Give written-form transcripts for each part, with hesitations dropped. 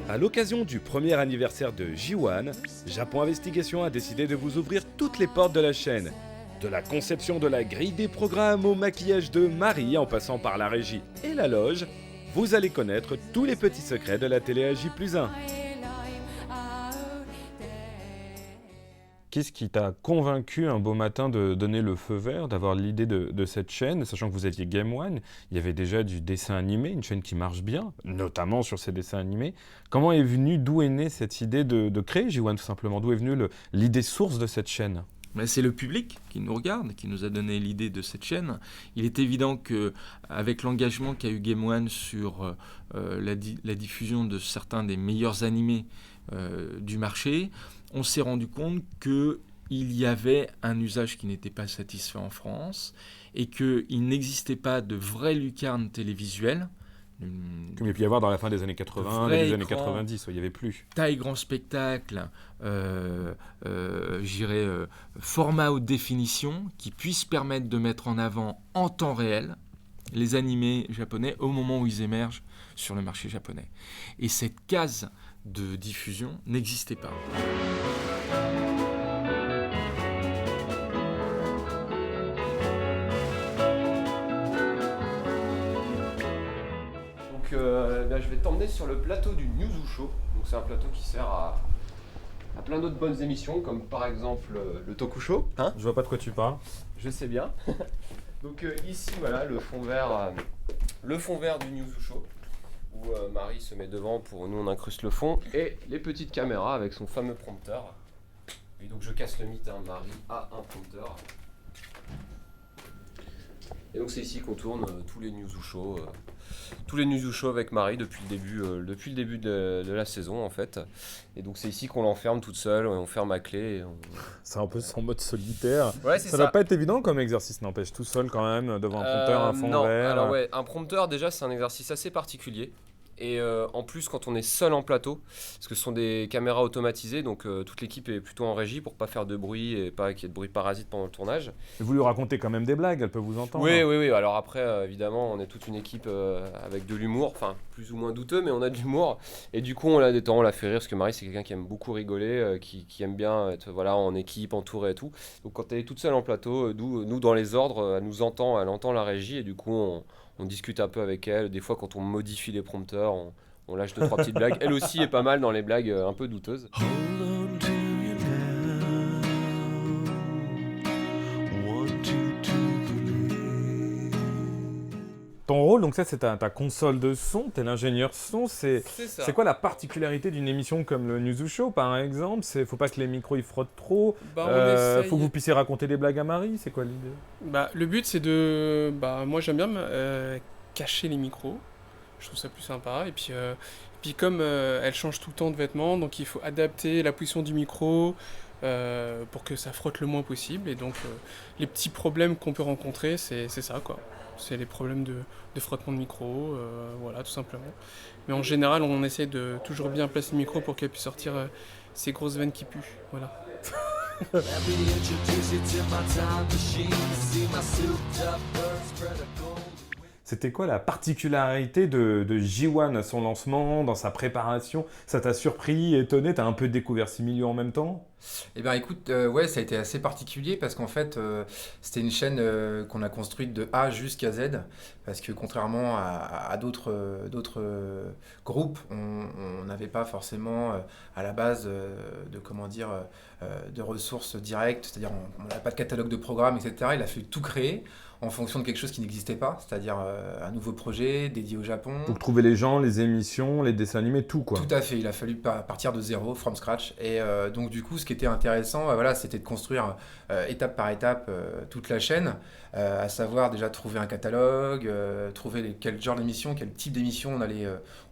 À l'occasion du premier anniversaire de J1, Japon Investigation a décidé de vous ouvrir toutes les portes de la chaîne. De la conception de la grille des programmes au maquillage de Marie en passant par la régie et la loge, vous allez connaître tous les petits secrets de la télé à J+1. Qu'est-ce qui t'a convaincu un beau matin de donner le feu vert, d'avoir l'idée de cette chaîne, sachant que vous aviez Game One, il y avait déjà du dessin animé, une chaîne qui marche bien, notamment sur ces dessins animés. D'où est née cette idée de créer J1 tout simplement? D'où est venue l'idée source de cette chaîne? C'est le public qui nous regarde, qui nous a donné l'idée de cette chaîne. Il est évident qu'avec l'engagement qu'a eu Game One sur la diffusion de certains des meilleurs animés du marché, on s'est rendu compte qu'il y avait un usage qui n'était pas satisfait en France et qu'il n'existait pas de vraie lucarne télévisuelle. Comme il y a pu y avoir dans la fin des années 80, début des années 90, il n'y avait plus. Taille grand spectacle, format haute définition, qui puisse permettre de mettre en avant en temps réel les animés japonais au moment où ils émergent sur le marché japonais. Et cette case de diffusion n'existait pas. Je vais t'emmener sur le plateau du Newzoo Show. Donc c'est un plateau qui sert à plein d'autres bonnes émissions, comme par exemple le Toku Show. Je vois pas de quoi tu parles. Je sais bien. Donc ici voilà le fond vert du Newzoo Show, où Marie se met devant pour nous on incruste le fond, et les petites caméras avec son fameux prompteur. Et donc je casse le mythe, Marie a un prompteur. Et donc c'est ici qu'on tourne tous les Newzoo Show. Tous les Newzoo Show avec Marie depuis le début de la saison en fait. Et donc c'est ici qu'on l'enferme toute seule, on ferme à clé. C'est un peu son mode solitaire. Ouais, c'est ça. Ça doit pas être évident comme exercice, n'empêche, tout seul quand même, devant un prompteur, un fond non. vert. Alors ouais, un prompteur déjà c'est un exercice assez particulier. Et en plus, quand on est seul en plateau, parce que ce sont des caméras automatisées, donc toute l'équipe est plutôt en régie pour pas faire de bruit et pas qu'il y ait de bruit parasite pendant le tournage. Et vous lui racontez quand même des blagues, elle peut vous entendre. Oui. Alors après, évidemment, on est toute une équipe avec de l'humour, enfin plus ou moins douteux, mais on a de l'humour. Et du coup, on la détend, on la fait rire, parce que Marie, c'est quelqu'un qui aime beaucoup rigoler, qui aime bien être en équipe, entourée et tout. Donc quand elle est toute seule en plateau, nous dans les ordres, elle nous entend, elle entend la régie, et du coup, on discute un peu avec elle. Des fois, quand on modifie les prompteurs, on lâche 2-3 petites blagues. Elle aussi est pas mal dans les blagues un peu douteuses. Ton rôle, donc ça, c'est ta console de son, t'es l'ingénieur son. C'est quoi la particularité d'une émission comme le Newzoo Show, par exemple? Faut pas que les micros ils frottent trop. Faut que vous puissiez raconter des blagues à Marie. C'est quoi l'idée? Le but, c'est de... moi, j'aime bien cacher les micros. Je trouve ça plus sympa. Et puis comme elle change tout le temps de vêtements, donc il faut adapter la position du micro pour que ça frotte le moins possible. Et donc, les petits problèmes qu'on peut rencontrer, c'est ça, quoi. C'est les problèmes de frottement de micro, voilà, tout simplement. Mais en général, on essaie de toujours bien placer le micro pour qu'elle puisse sortir ces grosses veines qui puent, voilà. C'était quoi la particularité de J1 à son lancement, dans sa préparation? Ça t'a surpris, étonné? T'as un peu découvert 6 millions en même temps? Écoute, ça a été assez particulier parce qu'en fait, c'était une chaîne qu'on a construite de A jusqu'à Z, parce que contrairement à d'autres groupes, on n'avait pas forcément à la base de ressources directes, c'est-à-dire on n'avait pas de catalogue de programmes, etc. Il a fallu tout créer en fonction de quelque chose qui n'existait pas, c'est-à-dire un nouveau projet dédié au Japon. Donc trouver les gens, les émissions, les dessins animés, tout quoi. Tout à fait, il a fallu partir de zéro, from scratch. Et donc du coup, ce qui était intéressant, c'était de construire étape par étape toute la chaîne, à savoir déjà trouver un catalogue, trouver quel genre d'émission, quel type d'émission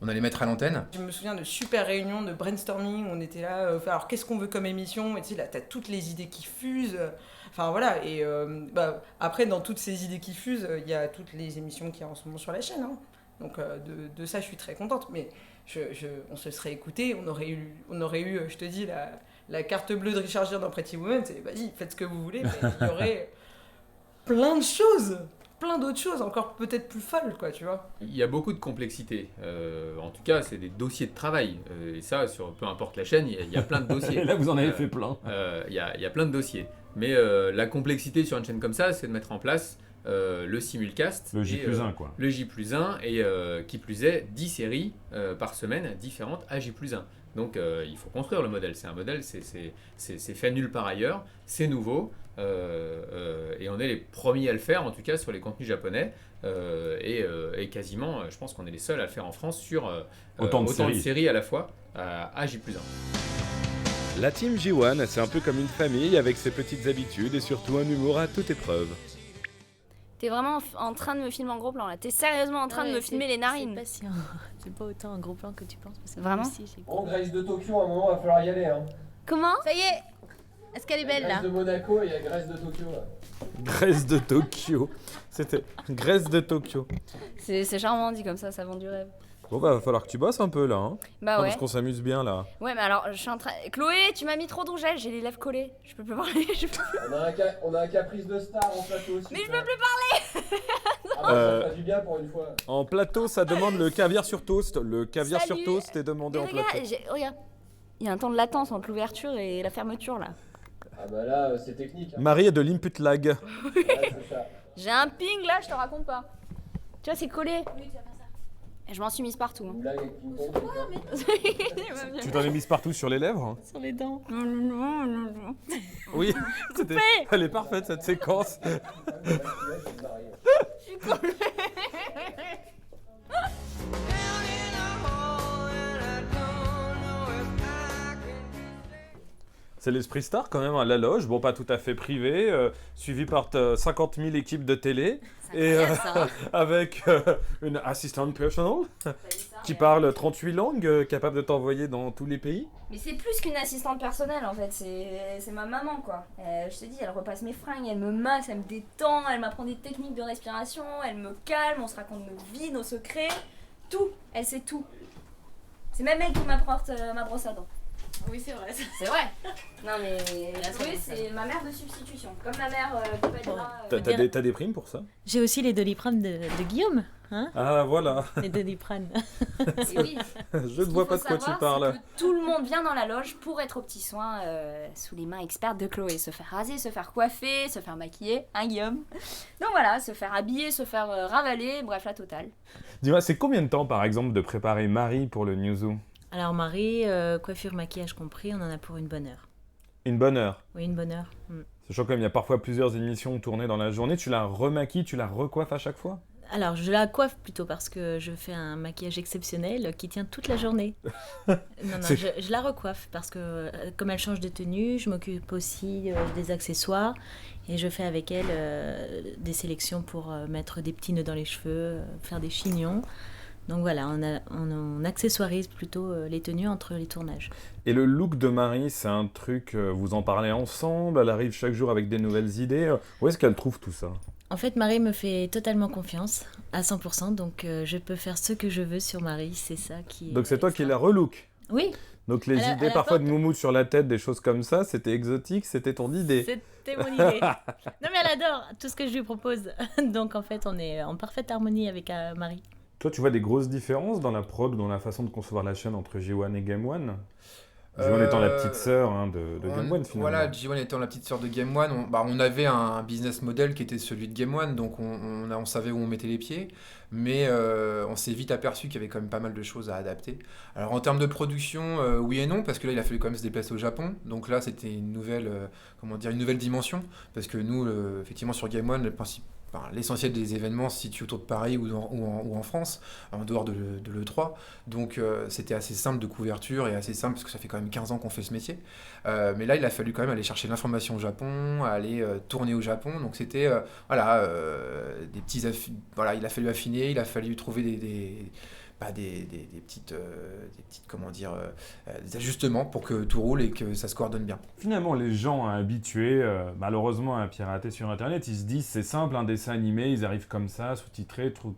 on allait mettre à l'antenne. Je me souviens de super réunions de brainstorming, on était là, alors qu'est-ce qu'on veut comme émission? Et tu sais, là, t'as toutes les idées qui fusent. Enfin voilà, et après dans toutes ces idées qui fusent, il y a toutes les émissions qu'il y a en ce moment sur la chaîne. Donc de ça je suis très contente, mais on se serait écouté, on aurait eu je te dis, la carte bleue de Richard Gere dans Pretty Woman, c'est vas-y, faites ce que vous voulez, mais il y aurait plein de choses plein d'autres choses encore peut-être plus folles, quoi, tu vois. Il y a beaucoup de complexité. En tout cas, c'est des dossiers de travail. Et ça, peu importe la chaîne, il y a plein de dossiers. Et là, vous en avez fait plein. Il y a plein de dossiers. Mais la complexité sur une chaîne comme ça, c'est de mettre en place le simulcast. Le J+1, quoi. Le J+1 et qui plus est, 10 séries par semaine différentes à J+1. Donc il faut construire le modèle. C'est un modèle, c'est fait nulle part ailleurs, c'est nouveau. Et on est les premiers à le faire, en tout cas sur les contenus japonais. Et quasiment, je pense qu'on est les seuls à le faire en France sur Autant de séries à la fois à J+1. La team J1, c'est un peu comme une famille avec ses petites habitudes et surtout un humour à toute épreuve. T'es vraiment en train de me filmer en gros plan là. T'es sérieusement en train de me filmer les narines. C'est pas autant un gros plan que tu penses. Parce que Vraiment Bon, Grace de Tokyo, à un moment, va falloir y aller. Hein. Comment? Ça y est. Est-ce qu'elle est belle là? Grace de Monaco et il y a Grace de Tokyo. Là. Grèce de Tokyo. C'était Grèce de Tokyo. C'est charmant dit comme ça vend du rêve. Bon, bah, va falloir que tu bosses un peu là. Hein. Bah Non, ouais. parce qu'on s'amuse bien là. Ouais, mais alors, je suis en train. Chloé, tu m'as mis trop de rougeage, j'ai les lèvres collées. Je peux plus parler. On a un caprice de star en plateau aussi. Mais je peux plus parler. Ah bah, ça fait du bien pour une fois. En plateau, ça demande le caviar sur toast. Le caviar Salut. sur toast est demandé Mais en regarde, plateau. regarde. Il y a un temps de latence entre l'ouverture et la fermeture là. Ah bah là, c'est technique. Hein. Marie a de l'input lag. Ouais, c'est ça. J'ai un ping là, je te raconte pas. Tu vois, c'est collé. Oui, tu vas faire ça. Je m'en suis mise partout. Une blague avec ping-pong. Tu t'en es mise partout sur les lèvres hein. Sur les dents. Oui, elle est parfaite cette séquence. C'est l'esprit star quand même à la loge, bon pas tout à fait privé, suivi par 50 000 équipes de télé et avec une assistante personnelle qui parle 38 langues, capable de t'envoyer dans tous les pays. Mais c'est plus qu'une assistante personnelle en fait, c'est ma maman quoi. Je te dis, elle repasse mes fringues, elle me masse, elle me détend, elle m'apprend des techniques de respiration, elle me calme, on se raconte nos vies, nos secrets, tout, elle sait tout. C'est même elle qui m'apporte ma brosse à dents. Oui, c'est vrai. C'est vrai. Non mais oui, c'est ma mère de substitution, comme ma mère qui va être T'as des primes pour ça? J'ai aussi les Doliprane de Guillaume. Hein, Ah voilà, les Doliprane. Et oui. je ne vois pas de quoi tu parles. Que tout le monde vient dans la loge pour être aux petits soins sous les mains expertes de Chloé. Se faire raser, se faire coiffer, se faire maquiller, hein Guillaume. Donc voilà, se faire habiller, se faire ravaler, bref la totale. Dis-moi, c'est combien de temps par exemple de préparer Marie pour le Newzoo? Alors Marie, coiffure, maquillage compris, on en a pour une bonne heure. Une bonne heure. Oui, une bonne heure. Sachant qu'il y a parfois plusieurs émissions tournées dans la journée, tu la remaquilles, tu la recoiffes à chaque fois? Alors je la coiffe plutôt parce que je fais un maquillage exceptionnel qui tient toute la journée. Non, je la recoiffe parce que comme elle change de tenue, je m'occupe aussi des accessoires et je fais avec elle des sélections pour mettre des petits nœuds dans les cheveux, faire des chignons. Donc voilà, on accessoirise plutôt les tenues entre les tournages. Et le look de Marie, c'est un truc, vous en parlez ensemble, elle arrive chaque jour avec des nouvelles idées. Où est-ce qu'elle trouve tout ça? En fait, Marie me fait totalement confiance, à 100%, donc je peux faire ce que je veux sur Marie, c'est ça qui est... Donc c'est toi qui la relook? Oui. Donc les idées parfois de moumoute sur la tête, des choses comme ça, c'était exotique, c'était ton idée? C'était mon idée. Non mais elle adore tout ce que je lui propose, donc en fait on est en parfaite harmonie avec Marie. Toi, tu vois des grosses différences dans la prod, dans la façon de concevoir la chaîne entre J1 et Game One? J1 étant la petite sœur de Game One finalement. Voilà, J1 étant la petite sœur de Game One, on avait un business model qui était celui de Game One, donc on savait où on mettait les pieds, mais on s'est vite aperçu qu'il y avait quand même pas mal de choses à adapter. Alors en termes de production, oui et non, parce que là il a fallu quand même se déplacer au Japon, donc là c'était une nouvelle dimension, parce que nous, effectivement sur Game One, l'essentiel des événements se situe autour de Paris ou en France, en dehors de l'E3. Donc c'était assez simple de couverture et assez simple parce que ça fait quand même 15 ans qu'on fait ce métier. Mais là, il a fallu quand même aller chercher l'information au Japon, aller tourner au Japon. Donc c'était des petits il a fallu affiner, il a fallu trouver des petites des ajustements pour que tout roule et que ça se coordonne bien. Finalement, les gens habitués, malheureusement, à pirater sur Internet, ils se disent c'est simple, un dessin animé, ils arrivent comme ça, sous-titré, tout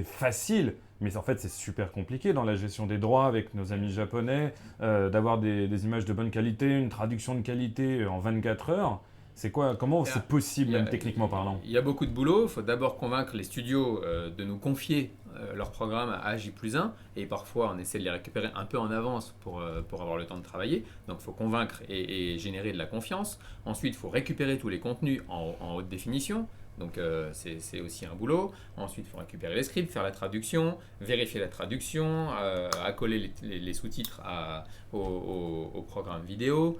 est facile. Mais en fait, c'est super compliqué dans la gestion des droits avec nos amis japonais, d'avoir des images de bonne qualité, une traduction de qualité en 24 heures. C'est quoi, comment Il y a- c'est possible, il y a- même techniquement parlant? Il y a beaucoup de boulot. Il faut d'abord convaincre les studios de nous confier leur programme à J+1 et parfois on essaie de les récupérer un peu en avance pour avoir le temps de travailler. Donc il faut convaincre et générer de la confiance. Ensuite, il faut récupérer tous les contenus en haute définition. Donc c'est aussi un boulot. Ensuite, il faut récupérer les scripts, faire la traduction, vérifier la traduction, accoler les sous-titres au programme vidéo,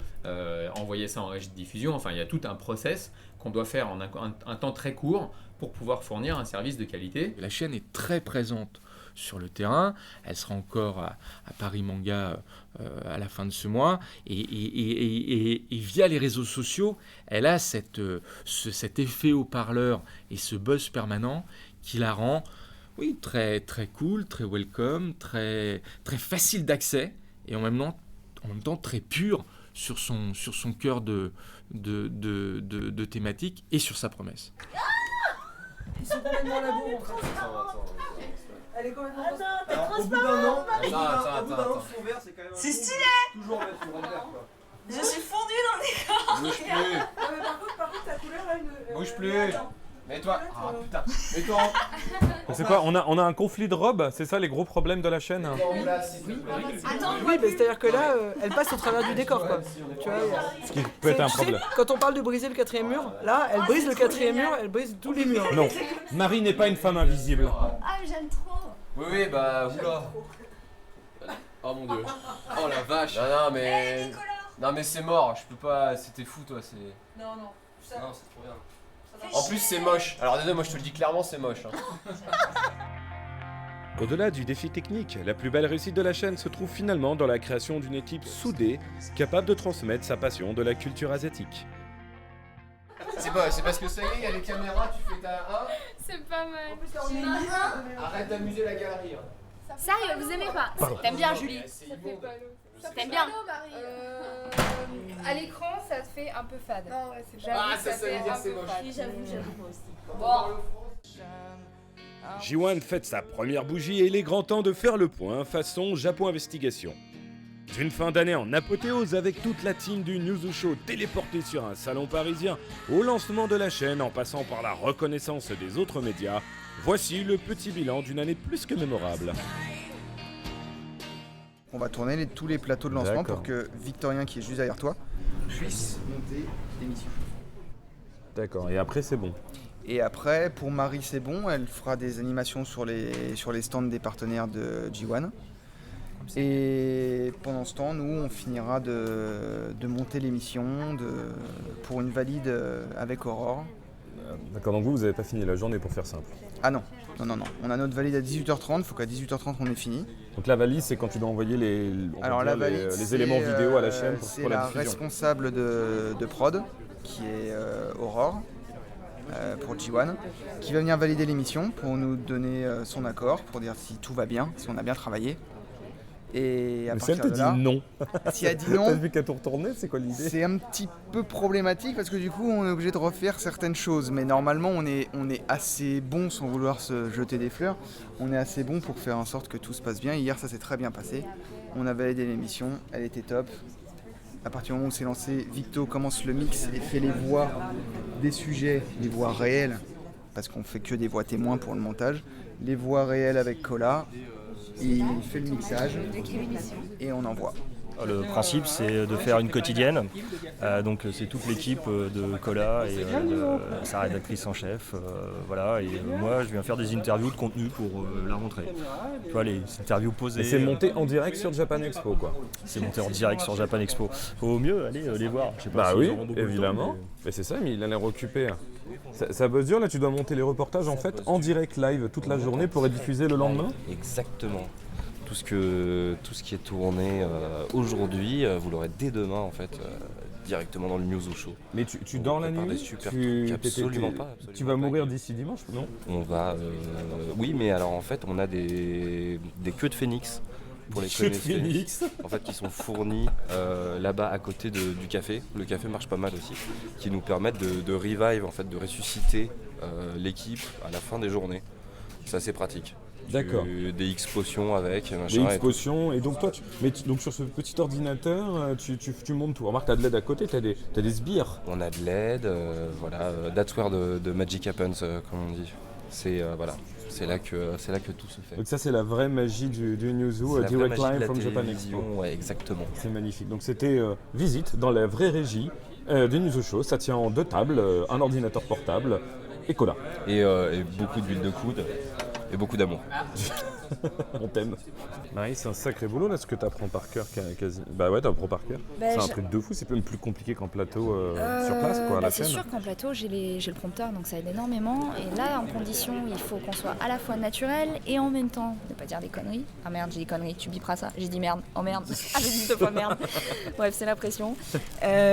envoyer ça en régie de diffusion. Enfin, il y a tout un process qu'on doit faire en un temps très court pour pouvoir fournir un service de qualité. La chaîne est très présente sur le terrain. Elle sera encore à Paris Manga à la fin de ce mois. Et via les réseaux sociaux, elle a cet effet haut-parleur et ce buzz permanent qui la rend très, très cool, très welcome, très, très facile d'accès et en même temps très pure sur son cœur de thématique et sur sa promesse. Ils sont complètement la bourre en fait. Elle est complètement. Au bout d'un an, fond vert, c'est quand même. C'est stylé. Toujours mettre sur vert, quoi. Je suis fondue dans le décor. Bouge plus. Non, mais par contre, ta couleur là, Bouge plus. Mets-toi. Ah putain. Mets-toi C'est quoi, on a un conflit de robes? C'est ça les gros problèmes de la chaîne? en place, s'il te plaît. Oui, mais c'est-à-dire que là, elle passe au travers du décor quoi. Tu vois, Ce qui peut être un tu sais, problème. quand on parle de briser le 4e mur, là, elle brise le 4e mur, elle brise tous les murs. Non, Marie n'est pas une femme invisible. Ah, j'aime trop. Oui, bah, oula. Oh mon dieu. Oh la vache. Non, mais c'est mort, je peux pas. C'était fou, toi, c'est. Non. Non, c'est trop bien. En plus, c'est moche. Alors, moi, je te le dis clairement, c'est moche. Hein. Au-delà du défi technique, la plus belle réussite de la chaîne se trouve finalement dans la création d'une équipe soudée, capable de transmettre sa passion de la culture asiatique. C'est parce que ça y est, il y a les caméras, tu fais ta 1. C'est pas mal. Arrête d'amuser la galerie. Hein. Sérieux, vous aimez pas? T'aimes bien Julie? C'est Ça fait immonde. pas l'eau. T'aimes bien? À l'écran, ça te fait un peu fade. Non, ouais, c'est Ah, ça veut dire c'est moche. Oui, j'avoue, moi aussi. J1 fête sa première bougie et il est grand temps de faire le point façon Japon Investigation. D'une fin d'année en apothéose avec toute la team du News Show téléportée sur un salon parisien au lancement de la chaîne en passant par la reconnaissance des autres médias, voici le petit bilan d'une année plus que mémorable. On va tourner tous les plateaux de lancement D'accord. pour que Victorien, qui est juste derrière toi, puisse monter l'émission. D'accord, et après c'est bon. Et après, pour Marie, c'est bon, elle fera des animations sur les stands des partenaires de J1. Et pendant ce temps, nous, on finira de monter l'émission pour une valide avec Aurore. D'accord, donc vous n'avez pas fini la journée pour faire simple. Ah non. On a notre valide à 18h30, il faut qu'à 18h30 on ait fini. Donc la valise, c'est quand tu dois envoyer les c'est, éléments vidéo à la chaîne c'est pour la la diffusion. responsable de prod, qui est Aurore, pour J1, qui va venir valider l'émission pour nous donner son accord, pour dire si tout va bien, si on a bien travaillé. Et à Mais si elle partir te de dit là, non, si elle dit t'as non, vu qu'à tout retourner, c'est quoi l'idée? c'est un petit peu problématique parce que du coup on est obligé de refaire certaines choses. Mais normalement on est assez bon, sans vouloir se jeter des fleurs, on est assez bon pour faire en sorte que tout se passe bien. Hier ça s'est très bien passé, on a validé l'émission, elle était top. À partir du moment où c'est lancé, Victo commence le mix et fait les voix des sujets, les voix réelles, parce qu'on fait que des voix témoins pour le montage, les voix réelles avec Cola. Il fait le mixage et on envoie. Le principe, c'est de faire une quotidienne. Donc, c'est toute l'équipe de Cola et sa rédactrice en chef. Voilà. Et moi, je viens faire des interviews de contenu pour la rentrée. Tu vois, les interviews posées. Et c'est monté en direct sur Japan Expo, quoi. C'est monté en direct sur Japan Expo. Faut mieux aller les voir. Je sais pas Bah s'ils oui, auront beaucoup de temps, évidemment. Mais c'est ça, mais il a l'air occupé. Ça bosse dur, là, tu dois monter les reportages en fait en direct live toute la journée pour être diffusé le lendemain. Exactement. Tout ce qui est tourné aujourd'hui, vous l'aurez dès demain en fait, directement dans le News Show. Mais tu dors la nuit? Absolument pas. Tu vas mourir d'ici dimanche, non? On va. Oui, mais alors en fait, on a des queues de phénix. Pour les phénix. En fait, qui sont fournis là-bas à côté du café. Le café marche pas mal aussi, qui nous permettent de revive, en fait, de ressusciter l'équipe à la fin des journées. C'est assez pratique. D'accord. Des X-Potions avec, Des machin. X-Potions, et donc toi, donc sur ce petit ordinateur, tu montes tout. Remarque, t'as de LED à côté, t'as des sbires. On a de LED, voilà, Datware de Magic Happens, comme on dit. C'est voilà, c'est là que tout se fait. Donc ça, c'est la vraie magie du Newzoo, C'est la vraie Direct magie de Live la from Japan télévision, Expo. ouais, exactement. C'est magnifique. Donc c'était visite dans la vraie régie du Newzoo Show. Ça tient en 2 tables, un ordinateur portable et cola. Et beaucoup d'huile de coude et beaucoup d'amour. On t'aime. Marie, c'est un sacré boulot là, ce que t'apprends par cœur quasi. Bah ouais, t'apprends par cœur. Bah, c'est un truc de fou, c'est même plus compliqué qu'en plateau sur place, quoi, à la c'est scène. sûr qu'en plateau, j'ai le prompteur, donc ça aide énormément. Et là, en condition, il faut qu'on soit à la fois naturel et en même temps ne pas dire des conneries. Ah merde, j'ai dit conneries, tu biperas ça. J'ai dit merde, oh merde, ah j'ai dit 2 fois merde. Bref, c'est la pression.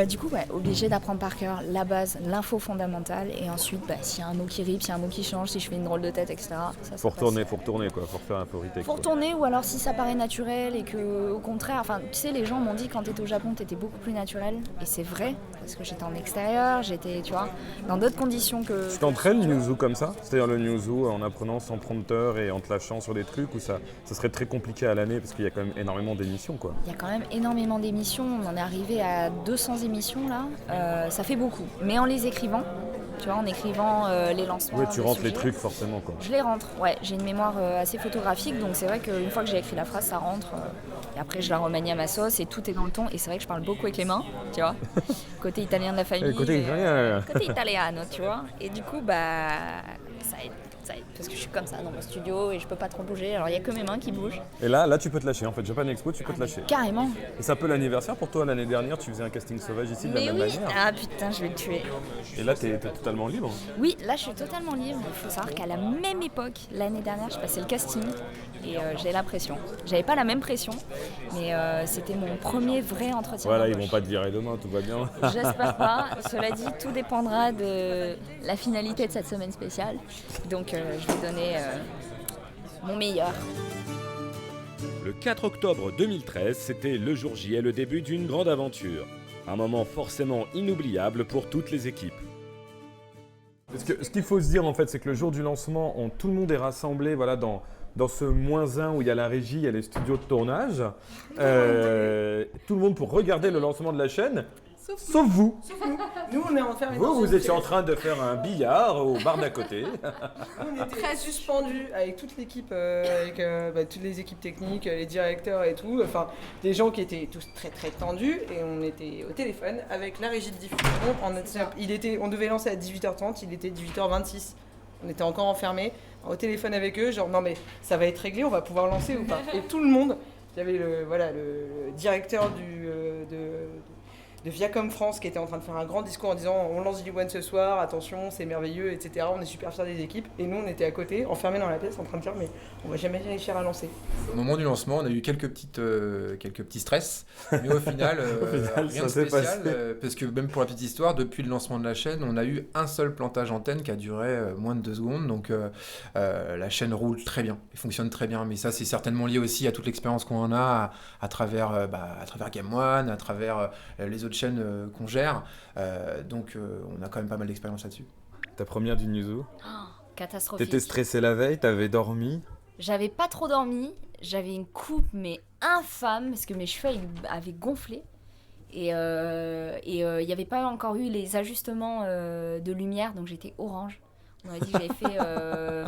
Du coup, ouais, obligé d'apprendre par cœur la base, l'info fondamentale. Et ensuite, s'il y a un mot qui rip, s'il y a un mot qui change, si je fais une drôle de tête, etc. Faut retourner quoi, faut refaire un peu retake. Faut retourner, ou alors si ça paraît naturel et que au contraire, enfin tu sais, les gens m'ont dit quand t'étais au Japon t'étais beaucoup plus naturel, et c'est vrai parce que j'étais en extérieur, j'étais, tu vois, dans d'autres conditions que. Tu t'entraînes le Newzoo comme ça? C'est-à-dire le Newzoo en apprenant sans prompteur et en te lâchant sur des trucs, ou ça serait très compliqué à l'année parce qu'il y a quand même énormément d'émissions, quoi. Il y a quand même énormément d'émissions, on en est arrivé à 200 émissions là, ça fait beaucoup, mais en les écrivant. Tu vois, en écrivant les lancements. Ouais, tu rentres les sujets. trucs forcément, quoi. Je les rentre, ouais. J'ai une mémoire assez photographique, donc c'est vrai qu'une fois que j'ai écrit la phrase, ça rentre. Et après, je la remanie à ma sauce et tout est dans le ton. Et c'est vrai que je parle beaucoup avec les mains, tu vois. Côté italien de la famille. Côté italien. Côté italiano, tu vois. Et du coup, ça aide. Parce que je suis comme ça dans mon studio et je peux pas trop bouger. Alors il y a que mes mains qui bougent. Et là, tu peux te lâcher. En fait, Japan Expo, tu peux te lâcher. Carrément. Et c'est un peu l'anniversaire pour toi. L'année dernière, tu faisais un casting sauvage ici de la même manière. Ah putain, je vais le tuer. Et là, t'es totalement libre. Oui, là, je suis totalement libre. Il faut savoir qu'à la même époque, l'année dernière, je passais le casting et j'ai la pression. J'avais pas la même pression, mais c'était mon premier vrai entretien. Voilà, ils vont pas te virer demain, tout va bien. J'espère pas. Cela dit, tout dépendra de la finalité de cette semaine spéciale. Donc, je vais donner mon meilleur. Le 4 octobre 2013, c'était le jour J et le début d'une grande aventure. Un moment forcément inoubliable pour toutes les équipes. Parce que ce qu'il faut se dire, en fait, c'est que le jour du lancement, tout le monde est rassemblé voilà, dans ce -1 où il y a la régie, il y a les studios de tournage. Tout le monde pour regarder le lancement de la chaîne. Sauf vous. Nous, on est enfermés. Vous étiez en train de faire un billard au bar d'à côté. On était très suspendus avec toute l'équipe, avec toutes les équipes techniques, les directeurs et tout. Enfin, des gens qui étaient tous très très tendus, et on était au téléphone avec la régie de diffusion. On devait lancer à 18h30, il était 18h26. On était encore enfermés au téléphone avec eux, genre non mais ça va être réglé, on va pouvoir lancer ou pas. Et tout le monde, il y avait le directeur de Viacom France qui était en train de faire un grand discours en disant on lance G1 ce soir, attention, c'est merveilleux, etc. On est super fiers des équipes. Et nous, on était à côté, enfermés dans la pièce, en train de dire mais on va jamais réussir à lancer. Au moment du lancement, on a eu quelques petits stress, mais au final, rien de spécial, parce que même pour la petite histoire, depuis le lancement de la chaîne, on a eu un seul plantage antenne qui a duré moins de 2 secondes, donc la chaîne roule très bien, et fonctionne très bien, mais ça c'est certainement lié aussi à toute l'expérience qu'on en a à travers Game One, à travers les autres chaînes qu'on gère, donc on a quand même pas mal d'expérience là-dessus. Ta première du Newzoo? Catastrophique. T'étais stressé la veille, t'avais dormi? J'avais pas trop dormi, j'avais une coupe mais infâme parce que mes cheveux avaient gonflé et il n'y avait pas encore eu les ajustements de lumière, donc j'étais orange. On m'a dit que j'avais fait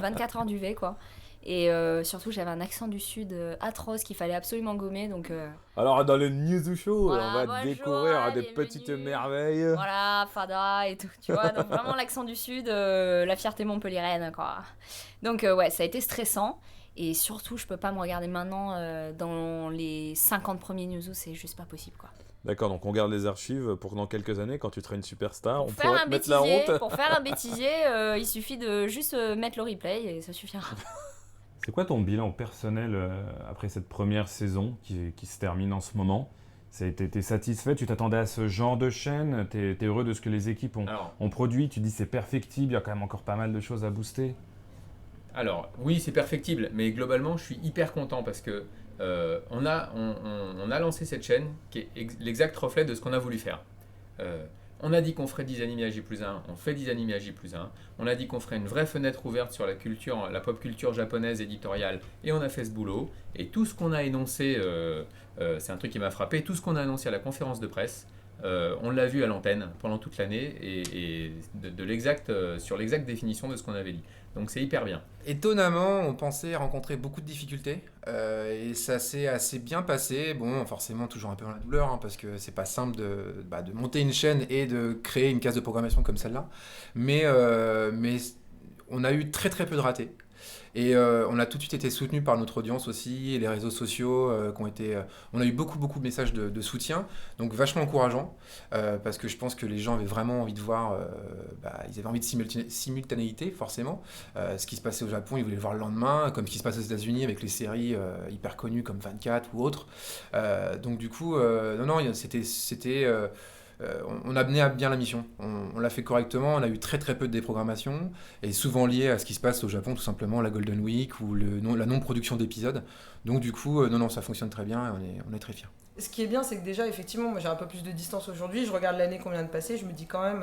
24 heures d'UV quoi. Et surtout j'avais un accent du sud atroce qu'il fallait absolument gommer donc... Alors dans le Newzoo Show, voilà, on va découvrir des petites merveilles. Voilà, Fada et tout, tu vois, donc vraiment l'accent du sud, la fierté montpelliéraine quoi. Donc ouais, ça a été stressant. Et surtout, je peux pas me regarder maintenant dans les 50 premiers Newzoo, c'est juste pas possible quoi. D'accord, donc on garde les archives pour que dans quelques années, quand tu seras une superstar, on pourra te mettre la honte. Pour faire un bêtisier, il suffit de juste mettre le replay et ça suffira. C'est quoi ton bilan personnel après cette première saison qui se termine en ce moment? T'es satisfait? Tu t'attendais à ce genre de chaîne? T'es heureux de ce que les équipes ont produit? Tu dis c'est perfectible, il y a quand même encore pas mal de choses à booster. Alors, oui, c'est perfectible, mais globalement, je suis hyper content parce que on a lancé cette chaîne qui est l'exact reflet de ce qu'on a voulu faire. On a dit qu'on ferait 10 animés à J+1, on fait 10 animés à J+1. On a dit qu'on ferait une vraie fenêtre ouverte sur la pop culture japonaise éditoriale, et on a fait ce boulot. Et tout ce qu'on a énoncé, c'est un truc qui m'a frappé, tout ce qu'on a annoncé à la conférence de presse, on l'a vu à l'antenne pendant toute l'année, et sur l'exacte définition de ce qu'on avait dit. Donc c'est hyper bien. Étonnamment, on pensait rencontrer beaucoup de difficultés et ça s'est assez bien passé. Bon, forcément, toujours un peu dans la douleur hein, parce que c'est pas simple de monter une chaîne et de créer une case de programmation comme celle-là. Mais on a eu très très peu de ratés. Et on a tout de suite été soutenu par notre audience aussi, et les réseaux sociaux qui ont été... on a eu beaucoup de messages de soutien, donc vachement encourageant, parce que je pense que les gens avaient vraiment envie de voir... ils avaient envie de simultanéité, forcément. Ce qui se passait au Japon, ils voulaient le voir le lendemain, comme ce qui se passe aux États-Unis avec les séries hyper connues comme 24 ou autres. Donc du coup, c'était on a mené à bien la mission. On l'a fait correctement, on a eu très peu de déprogrammation, et souvent lié à ce qui se passe au Japon, tout simplement, la Golden Week ou la non-production d'épisodes. Donc du coup, ça fonctionne très bien, et on est très fiers. Ce qui est bien, c'est que déjà, effectivement, moi j'ai un peu plus de distance aujourd'hui. Je regarde l'année qu'on vient de passer, je me dis quand même,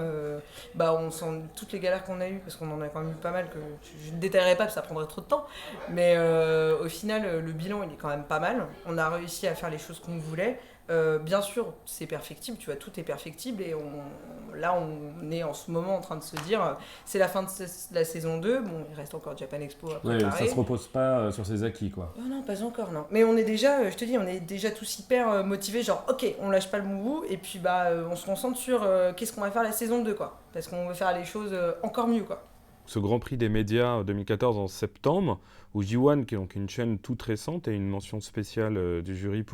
on sent toutes les galères qu'on a eues, parce qu'on en a quand même eu pas mal, que je ne détaillerai pas parce que ça prendrait trop de temps. Mais au final, le bilan, il est quand même pas mal. On a réussi à faire les choses qu'on voulait. Bien sûr, c'est perfectible, tu vois, tout est perfectible, et là, on est en ce moment en train de se dire, c'est la fin de la saison 2, bon, il reste encore Japan Expo à préparer. Ouais, ça se repose pas sur ses acquis, quoi. Oh non, pas encore, non. Mais on est déjà, je te dis, on est déjà tous hyper motivés, genre, ok, on lâche pas le mouvou, et puis on se concentre sur qu'est-ce qu'on va faire la saison 2, quoi. Parce qu'on veut faire les choses encore mieux, quoi. Ce Grand Prix des médias 2014 en septembre, où J1, qui est donc une chaîne toute récente, a une mention spéciale du jury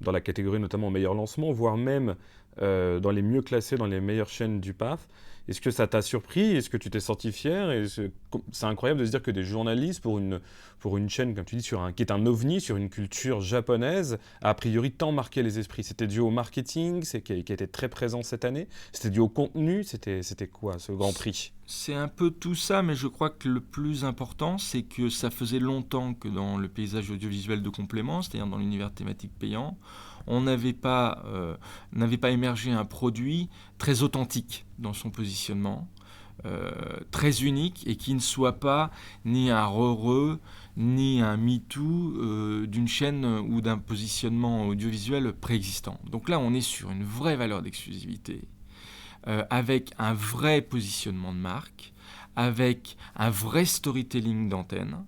dans la catégorie notamment meilleur lancement, voire même dans les mieux classés, dans les meilleures chaînes du PAF. Est-ce que ça t'a surpris? Est-ce que tu t'es senti fier? Et c'est incroyable de se dire que des journalistes, pour une chaîne, comme tu dis, qui est un ovni, sur une culture japonaise, a priori tant marqué les esprits. C'était dû au marketing, qui a été très présent cette année? C'était dû au contenu? C'était quoi, ce Grand Prix? C'est un peu tout ça, mais je crois que le plus important, c'est que ça faisait longtemps que dans le paysage audiovisuel de complément, c'est-à-dire dans l'univers thématique payant, on n'avait pas émergé un produit très authentique dans son positionnement, très unique, et qui ne soit pas ni un re-re, ni un MeToo d'une chaîne ou d'un positionnement audiovisuel préexistant. Donc là, on est sur une vraie valeur d'exclusivité, avec un vrai positionnement de marque, avec un vrai storytelling d'antenne.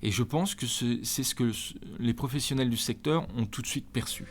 Et je pense que c'est ce que les professionnels du secteur ont tout de suite perçu.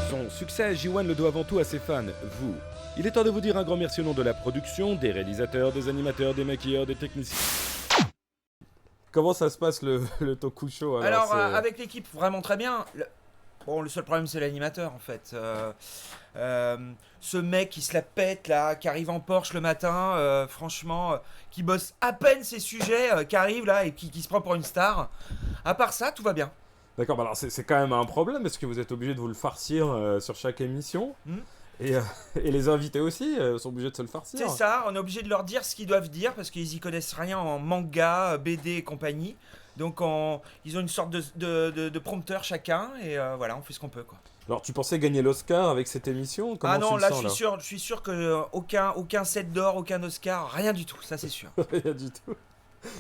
Son succès à J1 le doit avant tout à ses fans, vous. Il est temps de vous dire un grand merci au nom de la production, des réalisateurs, des animateurs, des maquilleurs, des techniciens. Comment ça se passe le Tokusho? Alors avec l'équipe, vraiment très bien. Le seul problème, c'est l'animateur, en fait. Ce mec qui se la pète, là, qui arrive en Porsche le matin, franchement, qui bosse à peine ses sujets, qui arrive, là, et qui se prend pour une star. À part ça, tout va bien. D'accord, alors c'est quand même un problème, parce que vous êtes obligé de vous le farcir sur chaque émission. Et les invités aussi sont obligés de se le farcir. C'est ça, on est obligé de leur dire ce qu'ils doivent dire, parce qu'ils y connaissent rien en manga, BD et compagnie. Donc ils ont une sorte de prompteur chacun, et voilà, on fait ce qu'on peut, quoi. Alors tu pensais gagner l'Oscar avec cette émission? Comment non, tu le là, sens, je suis sûr que aucun set d'or, aucun Oscar, rien du tout, ça c'est sûr. Rien du tout.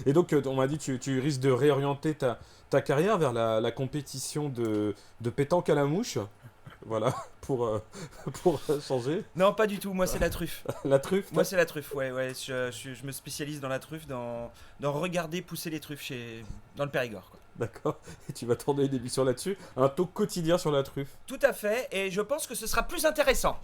Et donc on m'a dit que tu risques de réorienter ta carrière vers la compétition de pétanque à la mouche. Voilà, pour changer. Non, pas du tout, moi c'est la truffe. La truffe? Moi c'est la truffe, ouais, je me spécialise dans la truffe, dans regarder pousser les truffes dans le Périgord, quoi. D'accord, et tu vas tourner une émission là-dessus, un talk quotidien sur la truffe. Tout à fait, et je pense que ce sera plus intéressant.